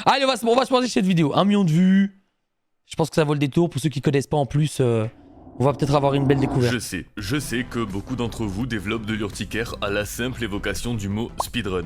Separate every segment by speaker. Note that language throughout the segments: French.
Speaker 1: Allez, on va se manger cette vidéo. 1 million de vues. Je pense que ça vaut le détour. Pour ceux qui connaissent pas en plus, on va peut-être avoir une belle découverte.
Speaker 2: Je sais que beaucoup d'entre vous développent de l'urticaire à la simple évocation du mot speedrun.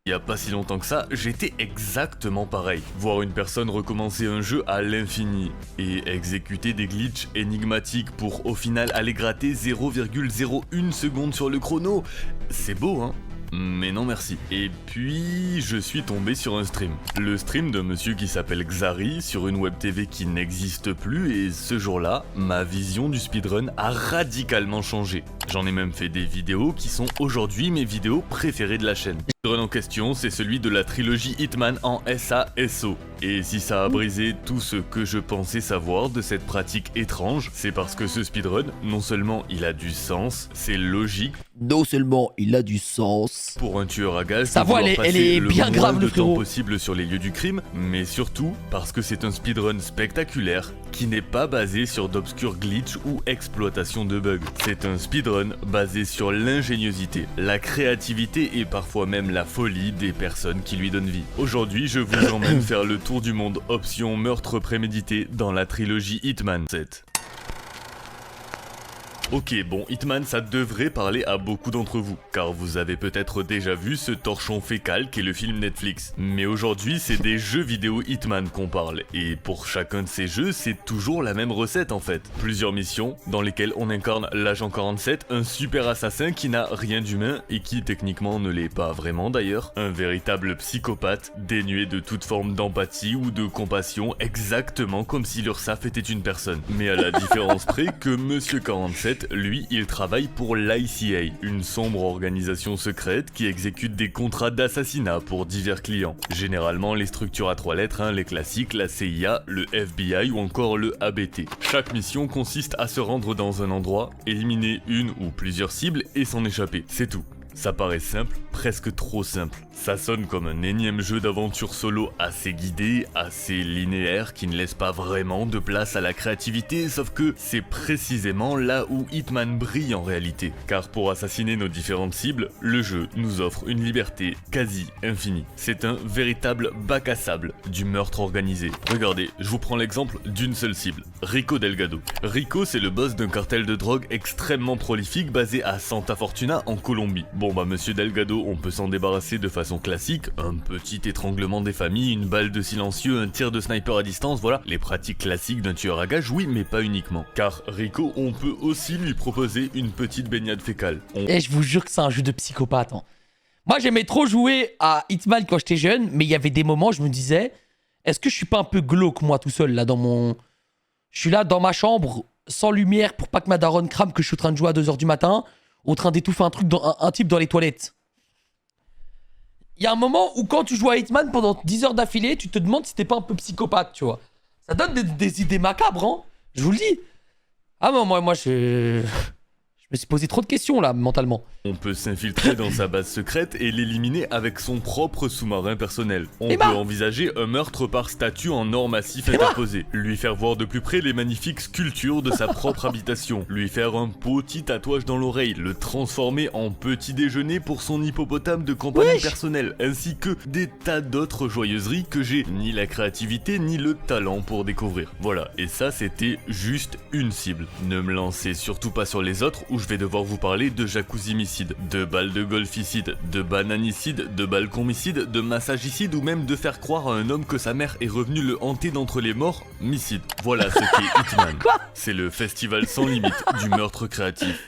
Speaker 2: Il y a pas si longtemps que ça, j'étais exactement pareil. Voir une personne recommencer un jeu à l'infini et exécuter des glitches énigmatiques pour au final aller gratter 0,01 seconde sur le chrono, c'est beau hein. Mais non merci. Et puis, je suis tombé sur un stream. Le stream d'un monsieur qui s'appelle Xari sur une web TV qui n'existe plus et ce jour-là, ma vision du speedrun a radicalement changé. J'en ai même fait des vidéos qui sont aujourd'hui mes vidéos préférées de la chaîne. Le speedrun en question, c'est celui de la trilogie Hitman en SASO. Et si ça a brisé tout ce que je pensais savoir de cette pratique étrange, c'est parce que ce speedrun, non seulement il a du sens, c'est logique.
Speaker 1: Non seulement il a du sens.
Speaker 2: Pour un tueur à gages,
Speaker 1: sa voix elle est bien grave le frérot.
Speaker 2: Possible sur les lieux du crime, mais surtout parce que c'est un speedrun spectaculaire qui n'est pas basé sur d'obscurs glitches ou exploitation de bugs. C'est un speedrun basé sur l'ingéniosité, la créativité et parfois même la folie des personnes qui lui donnent vie. Aujourd'hui, je vous emmène faire le tour du monde option meurtre prémédité dans la trilogie Hitman 7. Ok, bon, Hitman, ça devrait parler à beaucoup d'entre vous, car vous avez peut-être déjà vu ce torchon fécal qu'est le film Netflix. Mais aujourd'hui, c'est des jeux vidéo Hitman qu'on parle, et pour chacun de ces jeux, c'est toujours la même recette en fait. Plusieurs missions, dans lesquelles on incarne l'agent 47, un super assassin qui n'a rien d'humain, et qui techniquement ne l'est pas vraiment d'ailleurs. Un véritable psychopathe, dénué de toute forme d'empathie ou de compassion, exactement comme si l'URSSAF était une personne. Mais à la différence près que Monsieur 47, lui, il travaille pour l'ICA, une sombre organisation secrète qui exécute des contrats d'assassinat pour divers clients. Généralement les structures à 3 lettres, les classiques, la CIA, le FBI ou encore le ABT. Chaque mission consiste à se rendre dans un endroit, éliminer une ou plusieurs cibles et s'en échapper, c'est tout. Ça paraît simple, presque trop simple. Ça sonne comme un énième jeu d'aventure solo assez guidé, assez linéaire, qui ne laisse pas vraiment de place à la créativité, sauf que c'est précisément là où Hitman brille en réalité. Car pour assassiner nos différentes cibles, le jeu nous offre une liberté quasi infinie. C'est un véritable bac à sable du meurtre organisé. Regardez, je vous prends l'exemple d'une seule cible, Rico Delgado. Rico, c'est le boss d'un cartel de drogue extrêmement prolifique basé à Santa Fortuna en Colombie. Bon bah monsieur Delgado, on peut s'en débarrasser de façon classique, un petit étranglement des familles, une balle de silencieux, un tir de sniper à distance, voilà, les pratiques classiques d'un tueur à gages, oui mais pas uniquement. Car Rico, on peut aussi lui proposer une petite baignade fécale.
Speaker 1: Et je vous jure que c'est un jeu de psychopathe. Hein. Moi j'aimais trop jouer à Hitman quand j'étais jeune, mais il y avait des moments je me disais, est-ce que je suis pas un peu glauque moi tout seul là dans mon... Je suis là dans ma chambre, sans lumière pour pas que ma daronne crame que je suis en train de jouer à 2h du matin, en train d'étouffer un truc, un type dans les toilettes. Il y a un moment où quand tu joues à Hitman pendant 10 heures d'affilée, tu te demandes si t'es pas un peu psychopathe, tu vois. Ça donne des idées macabres, hein. Je vous le dis. Ah non, moi je me suis posé trop de questions là, mentalement.
Speaker 2: On peut s'infiltrer dans sa base secrète et l'éliminer avec son propre sous-marin personnel. On peut envisager un meurtre par statue en or massif interposé. Lui faire voir de plus près les magnifiques sculptures de sa propre habitation. Lui faire un petit tatouage dans l'oreille. Le transformer en petit déjeuner pour son hippopotame de campagne personnelle. Ainsi que des tas d'autres joyeuseries que j'ai ni la créativité ni le talent pour découvrir. Voilà, et ça c'était juste une cible. Ne me lancez surtout pas sur les autres où je vais devoir vous parler de jacuzzimicide, de balles de golficide, de bananicide, de balconcomicide, de massagicide ou même de faire croire à un homme que sa mère est revenue le hanter d'entre les morts, micide. Voilà ce qu'est Hitman. C'est le festival sans limite du meurtre créatif.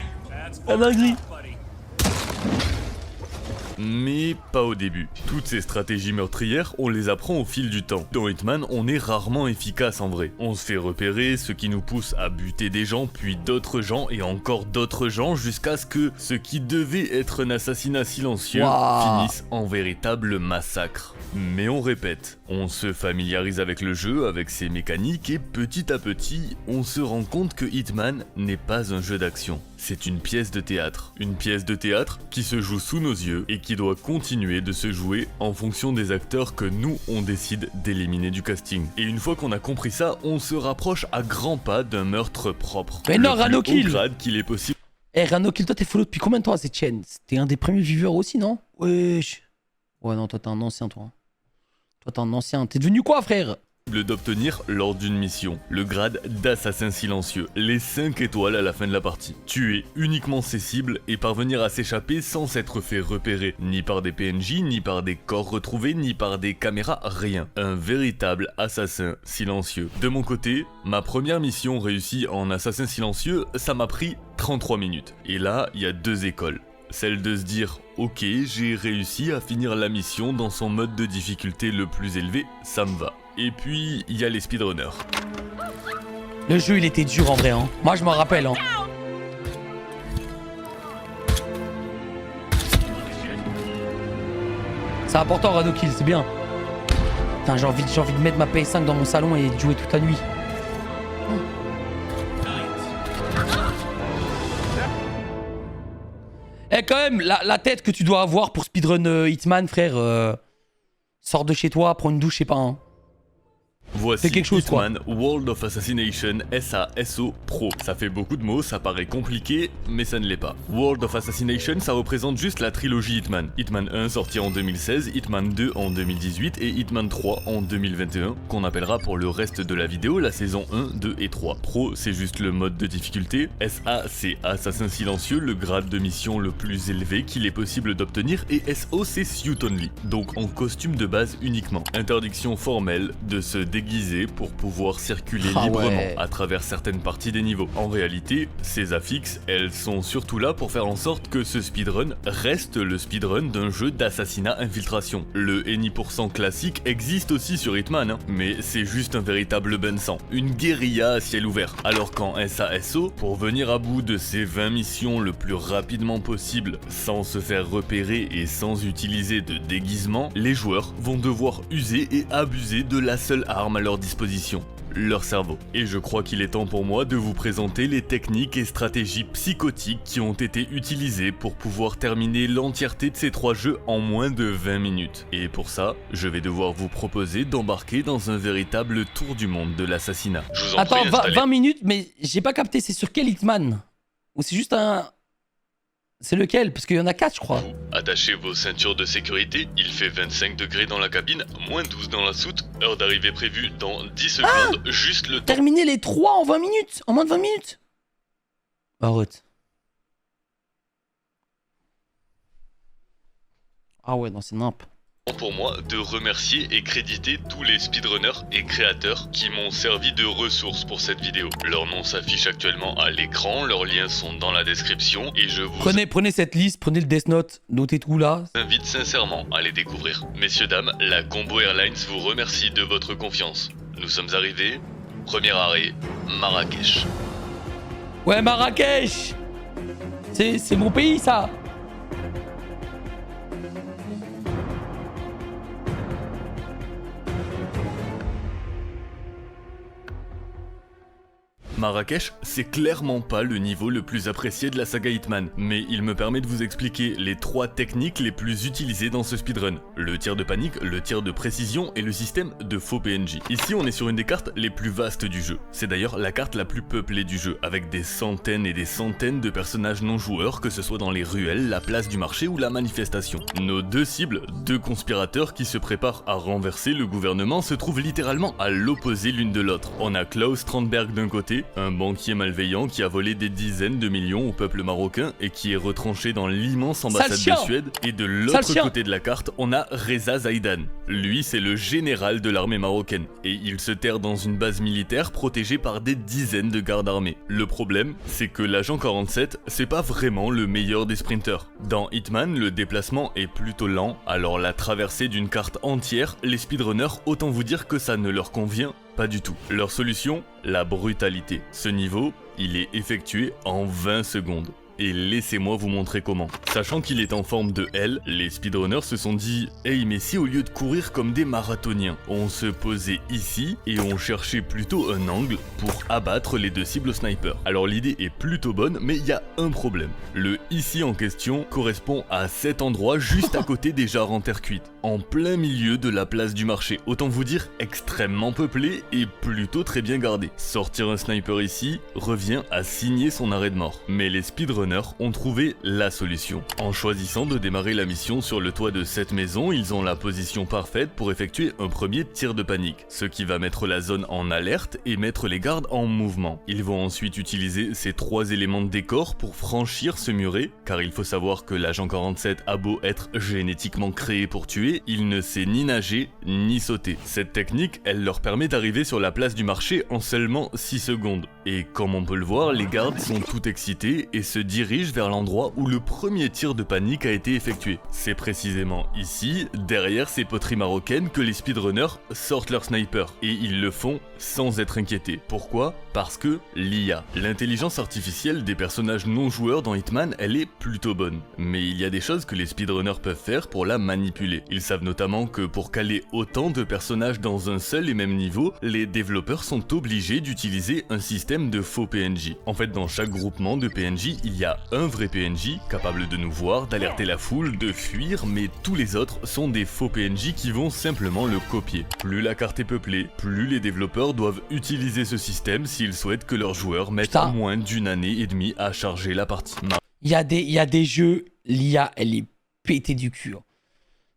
Speaker 2: Mais pas au début. Toutes ces stratégies meurtrières, on les apprend au fil du temps. Dans Hitman, on est rarement efficace en vrai. On se fait repérer, ce qui nous pousse à buter des gens, puis d'autres gens, et encore d'autres gens, jusqu'à ce que ce qui devait être un assassinat silencieux finisse en véritable massacre. Mais on répète, on se familiarise avec le jeu, avec ses mécaniques, et petit à petit, on se rend compte que Hitman n'est pas un jeu d'action. C'est une pièce de théâtre. Une pièce de théâtre qui se joue sous nos yeux et qui doit continuer de se jouer en fonction des acteurs que nous, on décide d'éliminer du casting. Et une fois qu'on a compris ça, on se rapproche à grands pas d'un meurtre propre.
Speaker 1: Mais non, Ranokil
Speaker 2: qu'il est possible.
Speaker 1: Eh, Ranokil, toi t'es follow depuis combien de temps à cette chaîne? T'es un des premiers viewers aussi, non? Wesh. Ouais, non, toi t'es un ancien, toi. Quand t'es un ancien, t'es devenu quoi, frère?
Speaker 2: D'obtenir lors d'une mission, le grade d'assassin silencieux, les 5 étoiles à la fin de la partie. Tuer uniquement ses cibles et parvenir à s'échapper sans s'être fait repérer, ni par des PNJ, ni par des corps retrouvés, ni par des caméras, rien. Un véritable assassin silencieux. De mon côté, ma première mission réussie en assassin silencieux, ça m'a pris 33 minutes. Et là, il y a 2 écoles. Celle de se dire, ok, j'ai réussi à finir la mission dans son mode de difficulté le plus élevé, ça me va. Et puis, il y a les speedrunners.
Speaker 1: Le jeu, il était dur en vrai, hein. Moi, je m'en rappelle, hein. C'est important, Rado Kill, c'est bien. Putain, j'ai envie de mettre ma PS5 dans mon salon et de jouer toute la nuit. Eh, quand même, la tête que tu dois avoir pour speedrun Hitman, frère, sors de chez toi, prends une douche, je sais pas, hein.
Speaker 2: Voici
Speaker 1: quelque chose,
Speaker 2: Hitman World of Assassination SASO Pro. Ça fait beaucoup de mots, ça paraît compliqué, mais ça ne l'est pas. World of Assassination, ça représente juste la trilogie Hitman. Hitman 1 sorti en 2016, Hitman 2 en 2018 et Hitman 3 en 2021, qu'on appellera pour le reste de la vidéo la saison 1, 2 et 3. Pro, c'est juste le mode de difficulté. SA, c'est Assassin Silencieux, le grade de mission le plus élevé qu'il est possible d'obtenir, et SO, c'est Suit Only, donc en costume de base uniquement. Interdiction formelle de se déguiser pour pouvoir circuler librement à travers certaines parties des niveaux. En réalité, ces affixes, elles sont surtout là pour faire en sorte que ce speedrun reste le speedrun d'un jeu d'assassinat infiltration. Le Any% classique existe aussi sur Hitman, hein, mais c'est juste un véritable bain de sang, une guérilla à ciel ouvert. Alors qu'en SASO, pour venir à bout de ces 20 missions le plus rapidement possible, sans se faire repérer et sans utiliser de déguisement, les joueurs vont devoir user et abuser de la seule arme à leur disposition, leur cerveau. Et je crois qu'il est temps pour moi de vous présenter les techniques et stratégies psychotiques qui ont été utilisées pour pouvoir terminer l'entièreté de ces 3 jeux en moins de 20 minutes. Et pour ça, je vais devoir vous proposer d'embarquer dans un véritable tour du monde de l'assassinat.
Speaker 1: Attends, 20 minutes, mais j'ai pas capté, c'est sur quel Hitman? Ou c'est juste un... C'est lequel? Parce qu'il y en a 4, je crois.
Speaker 2: Attachez vos ceintures de sécurité, il fait 25 degrés dans la cabine, moins 12 dans la soute, heure d'arrivée prévue dans 10 secondes, juste le temps...
Speaker 1: Terminer les 3 en 20 minutes? En moins de 20 minutes? Arrête. Ah ouais, non, c'est nimp.
Speaker 2: Pour moi de remercier et créditer tous les speedrunners et créateurs qui m'ont servi de ressources pour cette vidéo. Leur nom s'affiche actuellement à l'écran, leurs liens sont dans la description et je vous
Speaker 1: prenez cette liste, prenez le Death Note, notez tout là.
Speaker 2: invite sincèrement à les découvrir. Messieurs, dames, la Combo Airlines vous remercie de votre confiance. Nous sommes arrivés, premier arrêt, Marrakech.
Speaker 1: Ouais, Marrakech! C'est mon pays, ça!
Speaker 2: Marrakech, c'est clairement pas le niveau le plus apprécié de la saga Hitman, mais il me permet de vous expliquer les 3 techniques les plus utilisées dans ce speedrun. Le tir de panique, le tir de précision et le système de faux PNJ. Ici on est sur une des cartes les plus vastes du jeu. C'est d'ailleurs la carte la plus peuplée du jeu, avec des centaines et des centaines de personnages non joueurs, que ce soit dans les ruelles, la place du marché ou la manifestation. Nos 2 cibles, 2 conspirateurs qui se préparent à renverser le gouvernement, se trouvent littéralement à l'opposé l'une de l'autre. On a Klaus Strandberg d'un côté, un banquier malveillant qui a volé des dizaines de millions au peuple marocain et qui est retranché dans l'immense ambassade de Suède. Et de l'autre côté de la carte, on a Reza Zaidan. Lui, c'est le général de l'armée marocaine et il se terre dans une base militaire protégée par des dizaines de gardes armés. Le problème, c'est que l'agent 47, c'est pas vraiment le meilleur des sprinters. Dans Hitman, le déplacement est plutôt lent, alors la traversée d'une carte entière, les speedrunners, autant vous dire que ça ne leur convient pas du tout. Leur solution, la brutalité. Ce niveau, il est effectué en 20 secondes. Et laissez-moi vous montrer comment. Sachant qu'il est en forme de L, les speedrunners se sont dit « Hey, mais si au lieu de courir comme des marathoniens, on se posait ici et on cherchait plutôt un angle pour abattre les 2 cibles sniper ». Alors l'idée est plutôt bonne, mais il y a un problème. Le ici en question correspond à cet endroit juste à côté des jarres en terre cuite, en plein milieu de la place du marché. Autant vous dire extrêmement peuplé et plutôt très bien gardé. Sortir un sniper ici revient à signer son arrêt de mort. Mais les speedrunners speedrunners ont trouvé la solution. En choisissant de démarrer la mission sur le toit de cette maison, ils ont la position parfaite pour effectuer un premier tir de panique, ce qui va mettre la zone en alerte et mettre les gardes en mouvement. Ils vont ensuite utiliser ces 3 éléments de décor pour franchir ce muret, car il faut savoir que l'agent 47 a beau être génétiquement créé pour tuer, il ne sait ni nager ni sauter. Cette technique, elle leur permet d'arriver sur la place du marché en seulement 6 secondes. Et comme on peut le voir, les gardes sont tout excités et se dirigent vers l'endroit où le premier tir de panique a été effectué. C'est précisément ici, derrière ces poteries marocaines, que les speedrunners sortent leur sniper. Et ils le font sans être inquiétés. Pourquoi ? Parce que l'IA, l'intelligence artificielle des personnages non joueurs dans Hitman, elle est plutôt bonne. Mais il y a des choses que les speedrunners peuvent faire pour la manipuler. Ils savent notamment que pour caler autant de personnages dans un seul et même niveau, les développeurs sont obligés d'utiliser un système de faux PNJ. En fait, dans chaque groupement de PNJ, il y a un vrai PNJ, capable de nous voir, d'alerter la foule, de fuir, mais tous les autres sont des faux PNJ qui vont simplement le copier. Plus la carte est peuplée, plus les développeurs doivent utiliser ce système s'ils souhaitent que leurs joueurs mettent moins d'1 année et demie à charger la partie.
Speaker 1: Il y a des jeux, l'IA, elle est pétée du cul.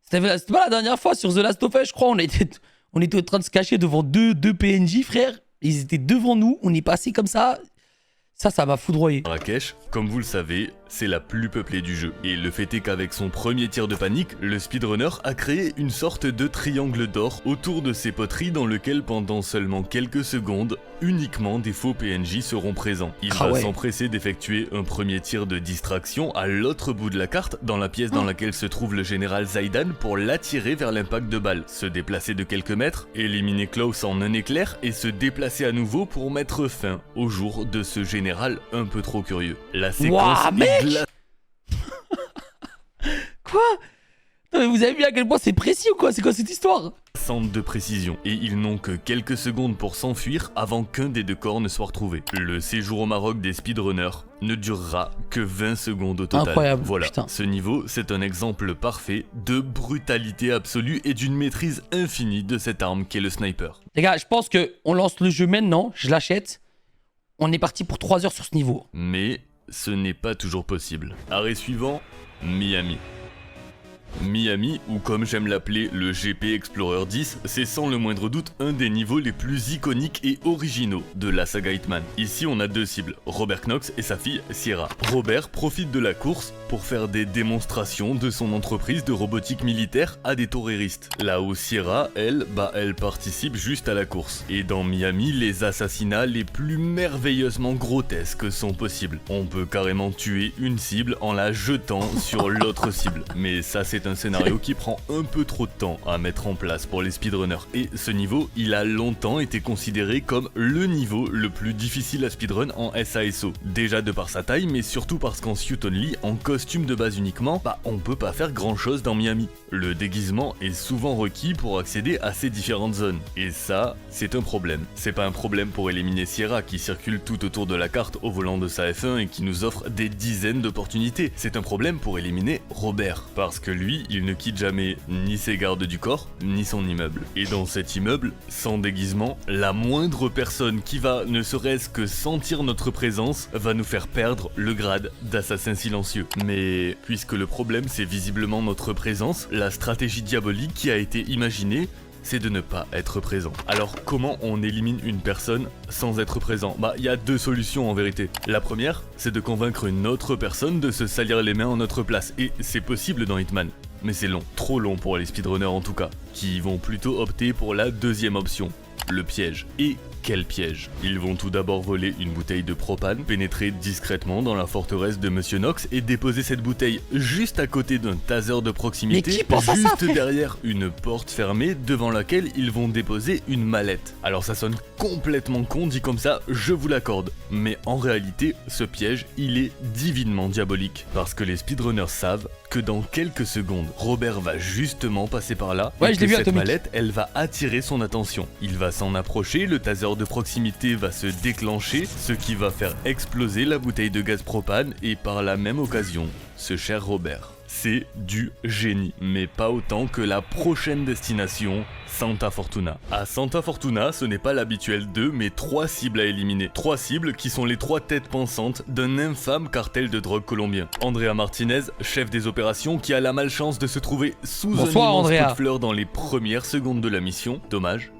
Speaker 1: C'était pas la dernière fois sur The Last of Us, je crois, on était en train de se cacher devant deux PNJ, frère. Ils étaient devant nous, on est passé comme ça. Ça m'a foudroyé.
Speaker 2: Marrakech, comme vous le savez, c'est la plus peuplée du jeu. Et le fait est qu'avec son premier tir de panique, le speedrunner a créé une sorte de triangle d'or autour de ses poteries dans lequel pendant seulement quelques secondes, uniquement des faux PNJ seront présents. Il va s'empresser d'effectuer un premier tir de distraction à l'autre bout de la carte, dans la pièce dans laquelle se trouve le général Zaidan, pour l'attirer vers l'impact de balle. Se déplacer de quelques mètres, éliminer Klaus en un éclair et se déplacer à nouveau pour mettre fin au jour de ce général un peu trop curieux. La séquence
Speaker 1: Quoi? Non mais vous avez vu à quel point c'est précis ou quoi? C'est quoi cette histoire?
Speaker 2: Centre de précision, et ils n'ont que quelques secondes pour s'enfuir avant qu'un des 2 corps ne soit retrouvé. Le séjour au Maroc des speedrunners ne durera que 20 secondes au total.
Speaker 1: Incroyable,
Speaker 2: voilà,
Speaker 1: putain.
Speaker 2: Ce niveau, c'est un exemple parfait de brutalité absolue et d'une maîtrise infinie de cette arme qu'est le sniper.
Speaker 1: Les gars, je pense qu'on lance le jeu maintenant, je l'achète. On est parti pour 3 heures sur ce niveau.
Speaker 2: Mais ce n'est pas toujours possible. Arrêt suivant, Miami. Miami, ou comme j'aime l'appeler le GP Explorer 10, c'est sans le moindre doute un des niveaux les plus iconiques et originaux de la saga Hitman. Ici on a 2 cibles, Robert Knox et sa fille Sierra. Robert profite de la course pour faire des démonstrations de son entreprise de robotique militaire à des terroristes. Là où Sierra, elle participe juste à la course. Et dans Miami, les assassinats les plus merveilleusement grotesques sont possibles. On peut carrément tuer une cible en la jetant sur l'autre cible. Mais ça c'est un scénario qui prend un peu trop de temps à mettre en place pour les speedrunners. Et ce niveau, il a longtemps été considéré comme le niveau le plus difficile à speedrun en SASO. Déjà de par sa taille, mais surtout parce qu'en suit only, en costume de base uniquement, on peut pas faire grand chose dans Miami. Le déguisement est souvent requis pour accéder à ces différentes zones. Et ça, c'est un problème. C'est pas un problème pour éliminer Sierra qui circule tout autour de la carte au volant de sa F1 et qui nous offre des dizaines d'opportunités. C'est un problème pour éliminer Robert. Parce que lui, il ne quitte jamais ni ses gardes du corps, ni son immeuble. Et dans cet immeuble, sans déguisement, la moindre personne qui va, ne serait-ce que sentir notre présence, va nous faire perdre le grade d'assassin silencieux. Mais puisque le problème c'est visiblement notre présence, la stratégie diabolique qui a été imaginée, c'est de ne pas être présent. Alors comment on élimine une personne sans être présent? Il y a 2 solutions en vérité. La première, c'est de convaincre une autre personne de se salir les mains en notre place. Et c'est possible dans Hitman. Mais c'est long, trop long pour les speedrunners en tout cas, qui vont plutôt opter pour la deuxième option, le piège. Et quel piège! Ils vont tout d'abord voler une bouteille de propane, pénétrer discrètement dans la forteresse de Monsieur Knox et déposer cette bouteille juste à côté d'un taser de proximité, juste derrière une porte fermée devant laquelle ils vont déposer une mallette. Alors ça sonne complètement con dit comme ça, je vous l'accorde, mais en réalité, ce piège, il est divinement diabolique, parce que les speedrunners savent que dans quelques secondes, Robert va justement passer par là, et que cette mallette, elle va attirer son attention. Il va s'en approcher, le taser de proximité va se déclencher, ce qui va faire exploser la bouteille de gaz propane et par la même occasion, ce cher Robert. C'est du génie, mais pas autant que la prochaine destination, Santa Fortuna. À Santa Fortuna, ce n'est pas l'habituel 2, mais 3 cibles à éliminer. 3 cibles qui sont les 3 têtes pensantes d'un infâme cartel de drogue colombien. Andrea Martinez, chef des opérations, qui a la malchance de se trouver sous un immense pot de fleurs dans les premières secondes de la mission. Dommage.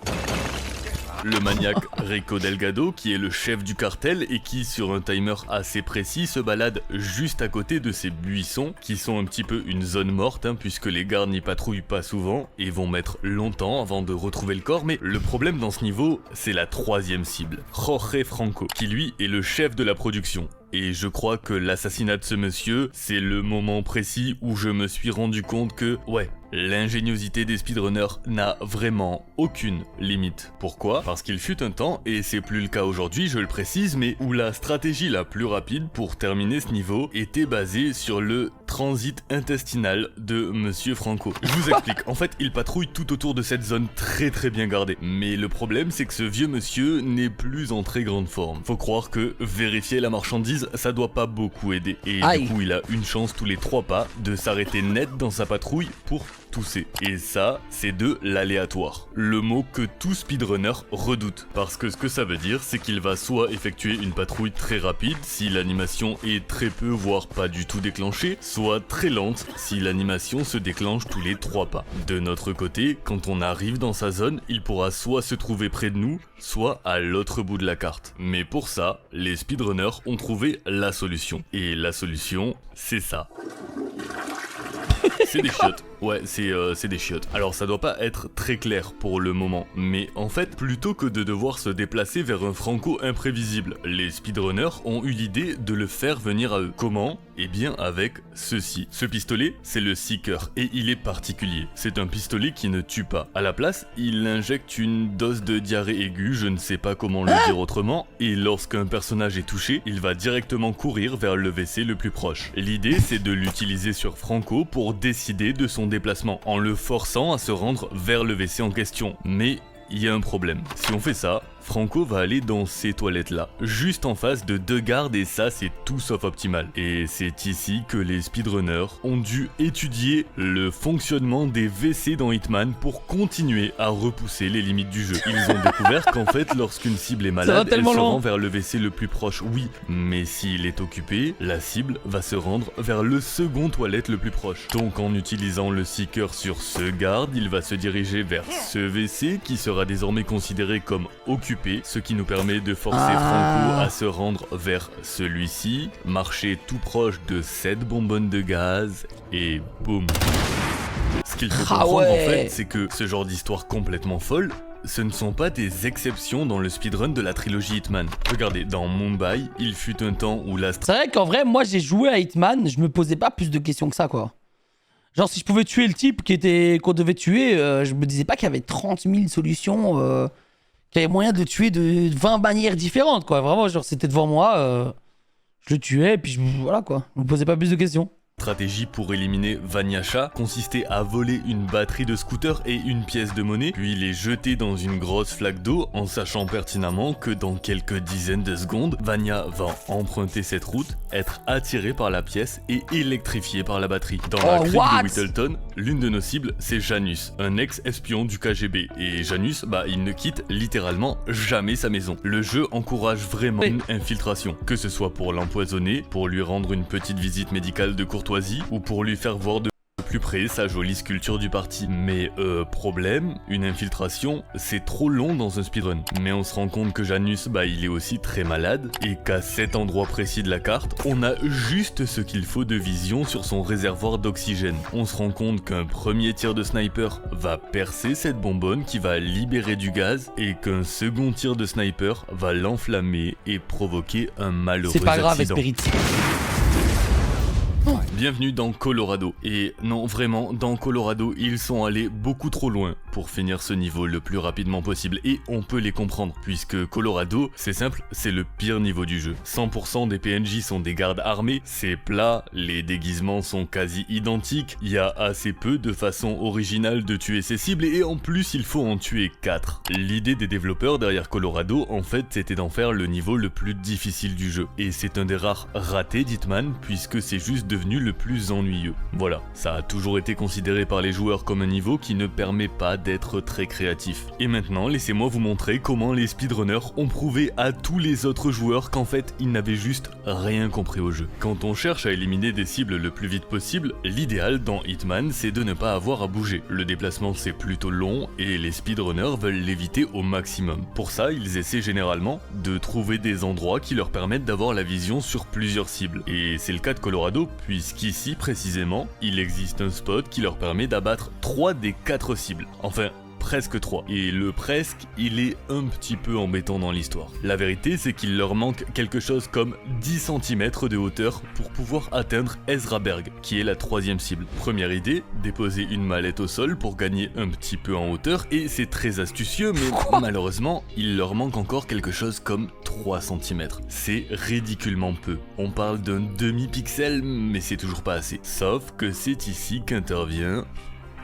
Speaker 2: Le maniaque Rico Delgado, qui est le chef du cartel et qui, sur un timer assez précis, se balade juste à côté de ces buissons, qui sont un petit peu une zone morte, puisque les gardes n'y patrouillent pas souvent, et vont mettre longtemps avant de retrouver le corps, mais le problème dans ce niveau, c'est la 3e cible, Jorge Franco, qui lui est le chef de la production. Et je crois que l'assassinat de ce monsieur, c'est le moment précis où je me suis rendu compte que, ouais, l'ingéniosité des speedrunners n'a vraiment aucune limite. Pourquoi? Parce qu'il fut un temps, et c'est plus le cas aujourd'hui, je le précise, mais où la stratégie la plus rapide pour terminer ce niveau était basée sur le transit intestinal de Monsieur Franco. Je vous explique, en fait, il patrouille tout autour de cette zone très bien gardée. Mais le problème, c'est que ce vieux monsieur n'est plus en très grande forme. Faut croire que vérifier la marchandise, ça doit pas beaucoup aider. Et du coup, il a une chance tous les 3 pas de s'arrêter net dans sa patrouille pour tousser. Et ça, c'est de l'aléatoire. Le mot que tout speedrunner redoute. Parce que ce que ça veut dire, c'est qu'il va soit effectuer une patrouille très rapide, si l'animation est très peu, voire pas du tout déclenchée, soit très lente, si l'animation se déclenche tous les 3 pas. De notre côté, quand on arrive dans sa zone, il pourra soit se trouver près de nous, soit à l'autre bout de la carte. Mais pour ça, les speedrunners ont trouvé la solution. Et la solution, c'est ça. C'est des chiottes. Ouais, c'est des chiottes. Alors ça doit pas être très clair pour le moment, mais en fait, plutôt que de devoir se déplacer vers un Franco imprévisible, les speedrunners ont eu l'idée de le faire venir à eux. Comment? Eh bien avec ceci. Ce pistolet, c'est le Seeker, et il est particulier. C'est un pistolet qui ne tue pas. À la place, il injecte une dose de diarrhée aiguë, je ne sais pas comment le dire autrement, et lorsqu'un personnage est touché, il va directement courir vers le WC le plus proche. L'idée, c'est de l'utiliser sur Franco pour décider de son déplacement, en le forçant à se rendre vers le WC en question. Mais il y a un problème. Si on fait ça, Franco va aller dans ces toilettes-là, juste en face de 2 gardes, et ça c'est tout sauf optimal. Et c'est ici que les speedrunners ont dû étudier le fonctionnement des WC dans Hitman pour continuer à repousser les limites du jeu. Ils ont découvert qu'en fait, lorsqu'une cible est malade, elle se rend vers le WC le plus proche, oui, mais s'il est occupé, la cible va se rendre vers le second toilette le plus proche. Donc en utilisant le Seeker sur ce garde, il va se diriger vers ce WC qui sera désormais considéré comme occupé, ce qui nous permet de forcer Franco à se rendre vers celui-ci, marcher tout proche de cette bonbonne de gaz, et boum. Ce qu'il faut comprendre en fait, c'est que ce genre d'histoire complètement folle, ce ne sont pas des exceptions dans le speedrun de la trilogie Hitman. Regardez, dans Mumbai, il fut un temps où la...
Speaker 1: C'est vrai qu'en vrai, moi j'ai joué à Hitman, je me posais pas plus de questions que ça, quoi. Genre si je pouvais tuer le type qu'on devait tuer, je me disais pas qu'il y avait 30 000 solutions, qu'il y avait moyen de le tuer de 20 manières différentes, quoi. Vraiment, genre c'était devant moi, je le tuais, et puis voilà, quoi. Je me posais pas plus de questions.
Speaker 2: Stratégie pour éliminer Vanyasha consistait à voler une batterie de scooter et une pièce de monnaie, puis les jeter dans une grosse flaque d'eau en sachant pertinemment que dans quelques dizaines de secondes, Vanya va emprunter cette route, être attiré par la pièce et électrifié par la batterie. Dans la crique de Whittleton, l'une de nos cibles, c'est Janus, un ex-espion du KGB. Et Janus, il ne quitte littéralement jamais sa maison. Le jeu encourage vraiment une infiltration, que ce soit pour l'empoisonner, pour lui rendre une petite visite médicale de courtoisie, ou pour lui faire voir de plus près sa jolie sculpture du parti. Mais problème, une infiltration, c'est trop long dans un speedrun. Mais on se rend compte que Janus, il est aussi très malade, et qu'à cet endroit précis de la carte, on a juste ce qu'il faut de vision sur son réservoir d'oxygène. On se rend compte qu'un premier tir de sniper va percer cette bonbonne qui va libérer du gaz, et qu'un second tir de sniper va l'enflammer et provoquer un malheureux accident.
Speaker 1: C'est pas grave, Espérit.
Speaker 2: Bienvenue dans Colorado. Et non, vraiment, dans Colorado, ils sont allés beaucoup trop loin pour finir ce niveau le plus rapidement possible. Et on peut les comprendre, puisque Colorado, c'est simple, c'est le pire niveau du jeu. 100% des PNJ sont des gardes armés, c'est plat, les déguisements sont quasi identiques, il y a assez peu de façon originale de tuer ces cibles, et en plus, il faut en tuer 4. L'idée des développeurs derrière Colorado, en fait, c'était d'en faire le niveau le plus difficile du jeu. Et c'est un des rares ratés d'Hitman, puisque c'est juste devenu devenu le plus ennuyeux. Voilà, ça a toujours été considéré par les joueurs comme un niveau qui ne permet pas d'être très créatif. Et maintenant, laissez-moi vous montrer comment les speedrunners ont prouvé à tous les autres joueurs qu'en fait, ils n'avaient juste rien compris au jeu. Quand on cherche à éliminer des cibles le plus vite possible, l'idéal dans Hitman, c'est de ne pas avoir à bouger. Le déplacement c'est plutôt long et les speedrunners veulent l'éviter au maximum. Pour ça, ils essaient généralement de trouver des endroits qui leur permettent d'avoir la vision sur plusieurs cibles. Et c'est le cas de Colorado, puisqu'ici précisément, il existe un spot qui leur permet d'abattre 3 des 4 cibles. Enfin, presque 3. Et le presque, il est un petit peu embêtant dans l'histoire. La vérité, c'est qu'il leur manque quelque chose comme 10 cm de hauteur pour pouvoir atteindre Ezra Berg, qui est la 3e cible. Première idée, déposer une mallette au sol pour gagner un petit peu en hauteur, et c'est très astucieux, mais malheureusement, il leur manque encore quelque chose comme 3 cm. C'est ridiculement peu. On parle d'un demi-pixel, mais c'est toujours pas assez. Sauf que c'est ici qu'intervient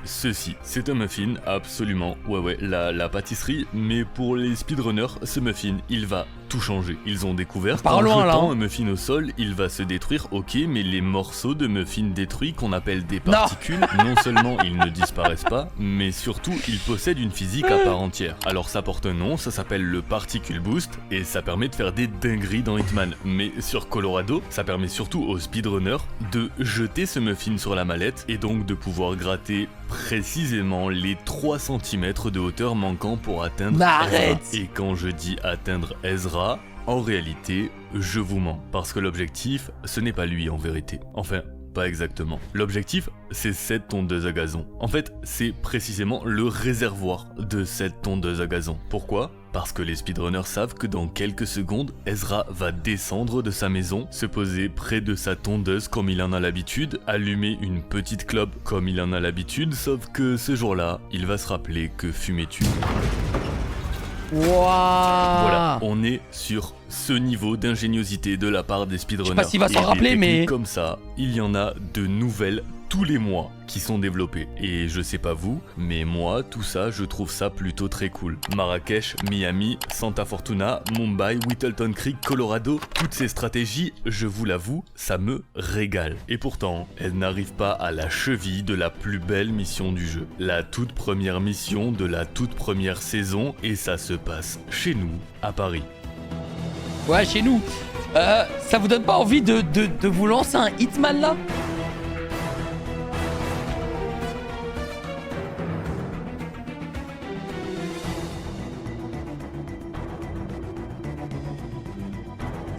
Speaker 2: ceci. C'est un muffin, absolument, la pâtisserie, mais pour les speedrunners, ce muffin, il va tout changer. Ils ont découvert qu'en jetant un muffin au sol, il va se détruire, ok, mais les morceaux de muffin détruits qu'on appelle des particules, non seulement ils ne disparaissent pas, mais surtout ils possèdent une physique à part entière. Alors ça porte un nom, ça s'appelle le Particle Boost, et ça permet de faire des dingueries dans Hitman. Mais sur Colorado, ça permet surtout aux speedrunners de jeter ce muffin sur la mallette, et donc de pouvoir gratter précisément les 3 cm de hauteur manquant pour atteindre Ezra. Et quand je dis atteindre Ezra, en réalité, je vous mens, parce que l'objectif, ce n'est pas lui en vérité. Enfin, pas exactement. L'objectif, c'est cette tondeuse à gazon. En fait, c'est précisément le réservoir de cette tondeuse à gazon. Pourquoi ? Parce que les speedrunners savent que dans quelques secondes, Ezra va descendre de sa maison, se poser près de sa tondeuse comme il en a l'habitude, allumer une petite clope comme il en a l'habitude, sauf que ce jour-là, il va se rappeler que fumait-tu.
Speaker 1: Wow.
Speaker 2: Voilà, on est sur ce niveau d'ingéniosité de la part des speedrunners.
Speaker 1: Je sais pas s'il va s'en rappeler, mais
Speaker 2: comme ça, il y en a de nouvelles tous les mois qui sont développées. Et je sais pas vous, mais moi, tout ça, je trouve ça plutôt très cool. Marrakech, Miami, Santa Fortuna, Mumbai, Whittleton Creek, Colorado, toutes ces stratégies, je vous l'avoue, ça me régale. Et pourtant, elles n'arrivent pas à la cheville de la plus belle mission du jeu. La toute première mission de la toute première saison, et ça se passe chez nous, à Paris.
Speaker 1: Ouais, chez nous. Ça vous donne pas envie de vous lancer un Hitman là ?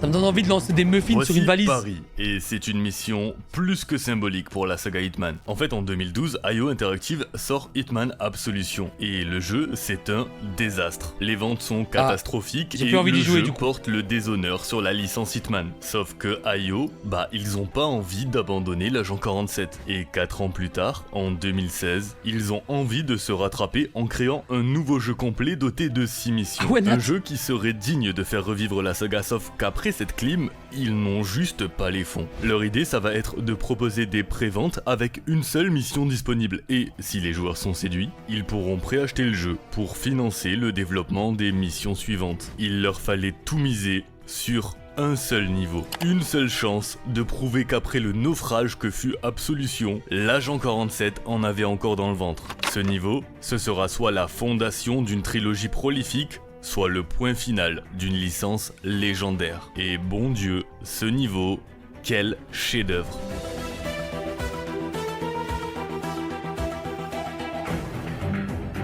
Speaker 1: Ça me donne envie de lancer des muffins
Speaker 2: Voici
Speaker 1: sur une valise.
Speaker 2: Paris, et c'est une mission plus que symbolique pour la saga Hitman. En fait, en 2012, IO Interactive sort Hitman Absolution, et le jeu, c'est un désastre. Les ventes sont catastrophiques, et le jeu porte le déshonneur sur la licence Hitman. Sauf que IO, ils ont pas envie d'abandonner l'agent 47. Et 4 ans plus tard, en 2016, ils ont envie de se rattraper en créant un nouveau jeu complet doté de 6 missions. Un jeu qui serait digne de faire revivre la saga, sauf qu'après cette clim, ils n'ont juste pas les fonds. Leur idée, ça va être de proposer des préventes avec une seule mission disponible. Et si les joueurs sont séduits, ils pourront préacheter le jeu pour financer le développement des missions suivantes. Il leur fallait tout miser sur un seul niveau, une seule chance de prouver qu'après le naufrage que fut Absolution, l'agent 47 en avait encore dans le ventre. Ce niveau, ce sera soit la fondation d'une trilogie prolifique, soit le point final d'une licence légendaire. Et bon Dieu, ce niveau, quel chef-d'œuvre!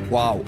Speaker 1: Waouh!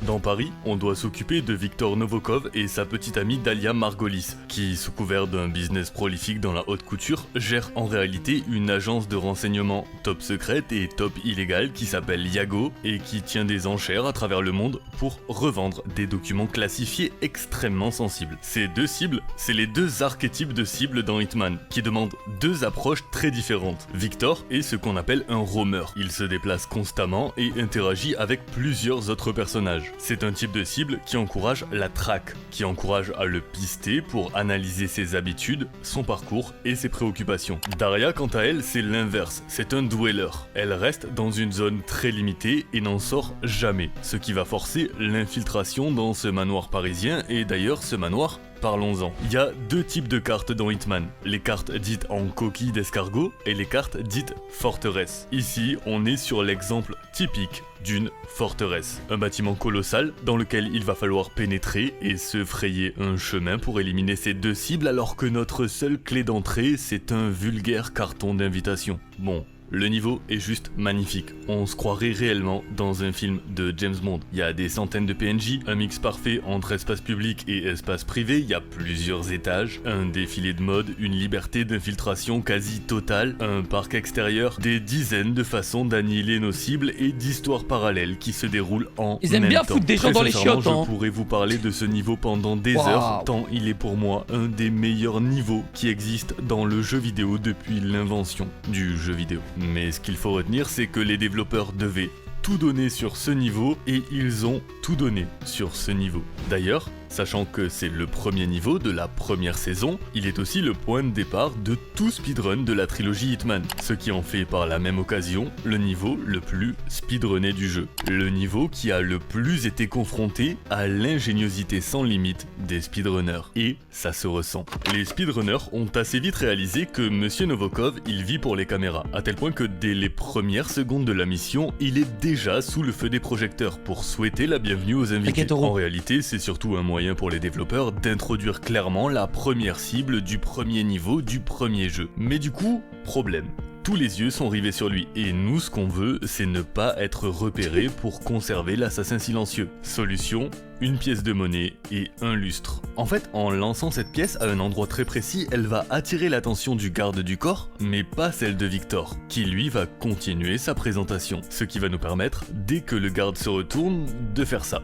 Speaker 2: Dans Paris, on doit s'occuper de Victor Novokov et sa petite amie Dalia Margolis, qui, sous couvert d'un business prolifique dans la haute couture, gère en réalité une agence de renseignement top secrète et top illégale qui s'appelle Yago et qui tient des enchères à travers le monde pour revendre des documents classifiés extrêmement sensibles. Ces deux cibles, c'est les deux archétypes de cibles dans Hitman, qui demandent deux approches très différentes. Victor est ce qu'on appelle un roamer. Il se déplace constamment et interagit avec plusieurs autres personnages. C'est un type de cible qui encourage la traque, qui encourage à le pister pour analyser ses habitudes, son parcours et ses préoccupations. Daria, quant à elle, c'est l'inverse, c'est un dweller. Elle reste dans une zone très limitée et n'en sort jamais, ce qui va forcer l'infiltration dans ce manoir parisien, et d'ailleurs ce manoir, parlons-en. Il y a deux types de cartes dans Hitman, les cartes dites en coquille d'escargot et les cartes dites forteresse. Ici, on est sur l'exemple typique d'une forteresse. Un bâtiment colossal dans lequel il va falloir pénétrer et se frayer un chemin pour éliminer ces deux cibles, alors que notre seule clé d'entrée, c'est un vulgaire carton d'invitation. Bon. Le niveau est juste magnifique, on se croirait réellement dans un film de James Bond. Il y a des centaines de PNJ, un mix parfait entre espace public et espace privé, il y a plusieurs étages, un défilé de mode, une liberté d'infiltration quasi totale, un parc extérieur, des dizaines de façons d'annihiler nos cibles et d'histoires parallèles qui se déroulent en
Speaker 1: Ils aiment
Speaker 2: même
Speaker 1: bien
Speaker 2: temps.
Speaker 1: foutre des gens
Speaker 2: Très
Speaker 1: dans les
Speaker 2: sincèrement,
Speaker 1: chiottes, hein.
Speaker 2: Je pourrais vous parler de ce niveau pendant des heures, tant il est pour moi un des meilleurs niveaux qui existent dans le jeu vidéo depuis l'invention du jeu vidéo. Mais ce qu'il faut retenir, c'est que les développeurs devaient tout donner sur ce niveau et ils ont tout donné sur ce niveau. D'ailleurs, sachant que c'est le premier niveau de la première saison, il est aussi le point de départ de tout speedrun de la trilogie Hitman, ce qui en fait par la même occasion le niveau le plus speedrunné du jeu. Le niveau qui a le plus été confronté à l'ingéniosité sans limite des speedrunners. Et ça se ressent. Les speedrunners ont assez vite réalisé que Monsieur Novokov, il vit pour les caméras, à tel point que dès les premières secondes de la mission, il est déjà sous le feu des projecteurs pour souhaiter la bienvenue aux invités. En réalité, c'est surtout un moyen pour les développeurs d'introduire clairement la première cible du premier niveau du premier jeu. Mais du coup, problème. Tous les yeux sont rivés sur lui, et nous ce qu'on veut, c'est ne pas être repéré pour conserver l'assassin silencieux. Solution, une pièce de monnaie et un lustre. En fait, en lançant cette pièce à un endroit très précis, elle va attirer l'attention du garde du corps, mais pas celle de Victor, qui lui va continuer sa présentation. Ce qui va nous permettre, dès que le garde se retourne, de faire ça.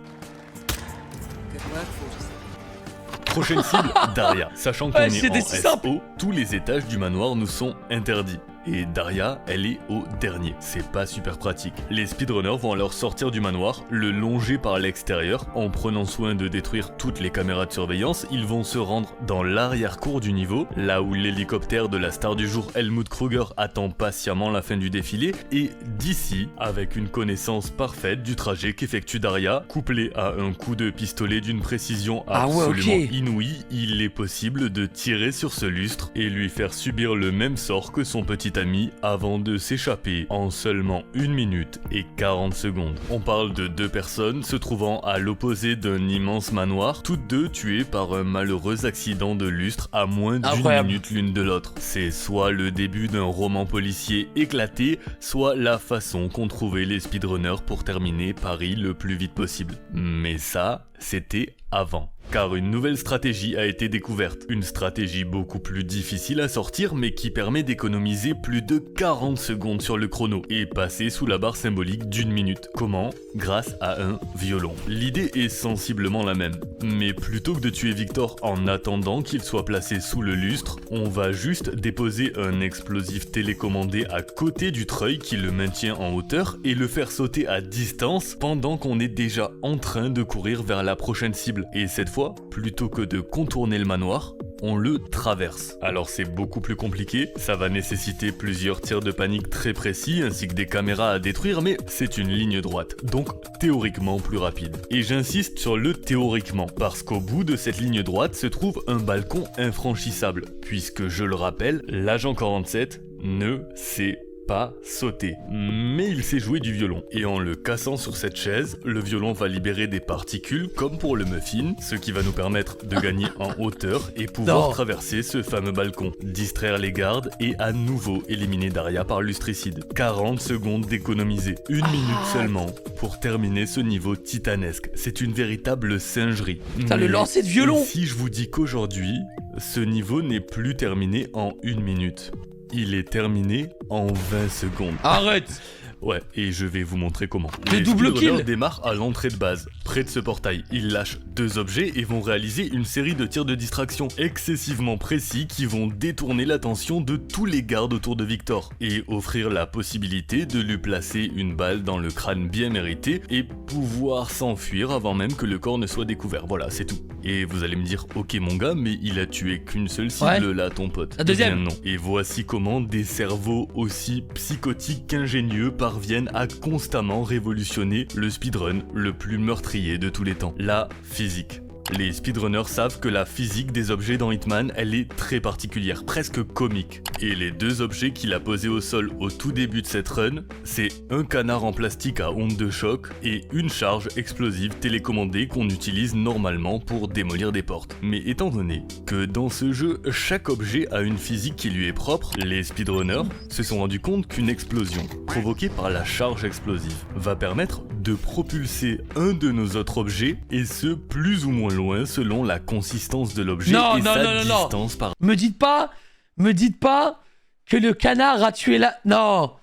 Speaker 2: Prochaine cible, Daria. Sachant qu'on est en SO, tous les étages du manoir nous sont interdits. Et Daria, elle est au dernier. C'est pas super pratique. Les speedrunners vont alors sortir du manoir, le longer par l'extérieur. En prenant soin de détruire toutes les caméras de surveillance, ils vont se rendre dans l'arrière-cour du niveau, là où l'hélicoptère de la star du jour Helmut Kruger attend patiemment la fin du défilé. Et d'ici, avec une connaissance parfaite du trajet qu'effectue Daria, couplé à un coup de pistolet d'une précision absolument inouïe, il est possible de tirer sur ce lustre et lui faire subir le même sort que son petit ami avant de s'échapper en seulement 1 minute et 40 secondes. On parle de deux personnes se trouvant à l'opposé d'un immense manoir, toutes deux tuées par un malheureux accident de lustre à moins d'1 minute l'une de l'autre. C'est soit le début d'un roman policier éclaté, soit la façon qu'ont trouvé les speedrunners pour terminer Paris le plus vite possible. Mais ça, c'était avant. Car une nouvelle stratégie a été découverte. Une stratégie beaucoup plus difficile à sortir mais qui permet d'économiser plus de 40 secondes sur le chrono et passer sous la barre symbolique d'1 minute. Comment ? Grâce à un violon. L'idée est sensiblement la même. Mais plutôt que de tuer Victor en attendant qu'il soit placé sous le lustre, on va juste déposer un explosif télécommandé à côté du treuil qui le maintient en hauteur et le faire sauter à distance pendant qu'on est déjà en train de courir vers la prochaine cible. Et cette fois, plutôt que de contourner le manoir, on le traverse. Alors c'est beaucoup plus compliqué, ça va nécessiter plusieurs tirs de panique très précis ainsi que des caméras à détruire, mais c'est une ligne droite, donc théoriquement plus rapide. Et j'insiste sur le théoriquement, parce qu'au bout de cette ligne droite se trouve un balcon infranchissable, puisque je le rappelle, l'agent 47 ne sait pas sauter. Mais il sait jouer du violon. Et en le cassant sur cette chaise, le violon va libérer des particules comme pour le muffin, ce qui va nous permettre de gagner en hauteur et pouvoir traverser ce fameux balcon, distraire les gardes et à nouveau éliminer Daria par lustricide. 40 secondes d'économiser, 1 minute seulement pour terminer ce niveau titanesque. C'est une véritable singerie.
Speaker 1: Putain, le lancer de violon!
Speaker 2: Si je vous dis qu'aujourd'hui, ce niveau n'est plus terminé en 1 minute. Il est terminé en 20 secondes.
Speaker 1: Arrête!
Speaker 2: Ouais, et je vais vous montrer comment.
Speaker 1: Le
Speaker 2: Les
Speaker 1: double
Speaker 2: speedrunners
Speaker 1: kill.
Speaker 2: démarrent à l'entrée de base. Près de ce portail, ils lâchent 2 objets et vont réaliser une série de tirs de distraction excessivement précis qui vont détourner l'attention de tous les gardes autour de Victor et offrir la possibilité de lui placer une balle dans le crâne bien mérité et pouvoir s'enfuir avant même que le corps ne soit découvert. Voilà, c'est tout. Et vous allez me dire, ok mon gars, mais il a tué qu'une seule cible là, ton pote.
Speaker 1: La deuxième.
Speaker 2: Eh bien non. Et voici comment des cerveaux aussi psychotiques qu'ingénieux parviennent à constamment révolutionner le speedrun le plus meurtrier de tous les temps. La physique. Les speedrunners savent que la physique des objets dans Hitman, elle est très particulière, presque comique. Et les 2 objets qu'il a posés au sol au tout début de cette run, c'est un canard en plastique à onde de choc et une charge explosive télécommandée qu'on utilise normalement pour démolir des portes. Mais étant donné que dans ce jeu, chaque objet a une physique qui lui est propre, les speedrunners se sont rendus compte qu'une explosion, provoquée par la charge explosive, va permettre de propulser un de nos autres objets, et ce plus ou moins loin selon la consistance de l'objet et sa distance par...
Speaker 1: Me dites pas que le canard a tué la... Non.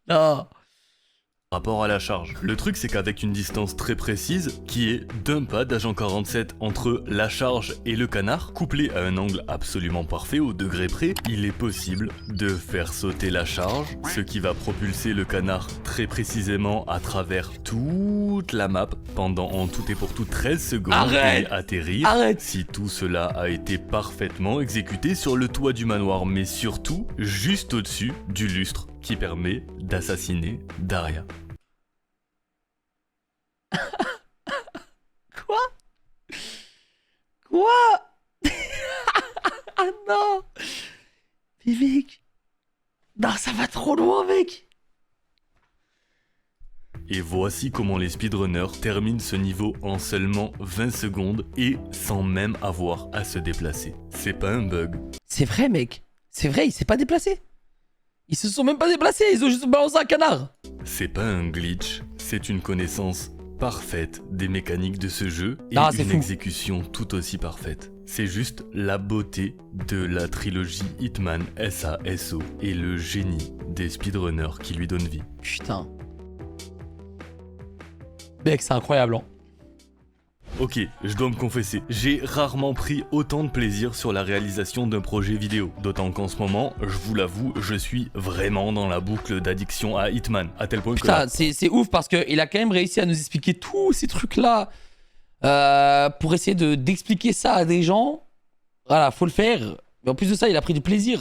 Speaker 1: Non.
Speaker 2: rapport à la charge. Le truc c'est qu'avec une distance très précise, qui est d'un pas d'agent 47 entre la charge et le canard, couplé à un angle absolument parfait au degré près, il est possible de faire sauter la charge, ce qui va propulser le canard très précisément à travers toute la map pendant en tout et pour tout 13 secondes et atterrir si tout cela a été parfaitement exécuté sur le toit du manoir, mais surtout juste au-dessus du lustre qui permet d'assassiner Daria.
Speaker 1: Quoi Ah non. Mais mec, non, ça va trop loin, mec.
Speaker 2: Et voici comment les speedrunners terminent ce niveau en seulement 20 secondes et sans même avoir à se déplacer. C'est pas un bug.
Speaker 1: C'est vrai, mec. C'est vrai, il s'est pas déplacé. Ils se sont même pas déplacés, ils ont juste balancé un canard.
Speaker 2: C'est pas un glitch, c'est une connaissance parfaite des mécaniques de ce jeu et une exécution tout aussi parfaite. C'est juste la beauté de la trilogie Hitman SASO et le génie des speedrunners qui lui donnent vie.
Speaker 1: Putain. Mec, c'est incroyable, hein.
Speaker 2: Ok, je dois me confesser, j'ai rarement pris autant de plaisir sur la réalisation d'un projet vidéo. D'autant qu'en ce moment, je vous l'avoue, je suis vraiment dans la boucle d'addiction à Hitman. À tel point que...
Speaker 1: Putain, c'est ouf parce qu'il a quand même réussi à nous expliquer tous ces trucs-là. Pour essayer d'expliquer ça à des gens. Voilà, faut le faire. Mais en plus de ça, il a pris du plaisir.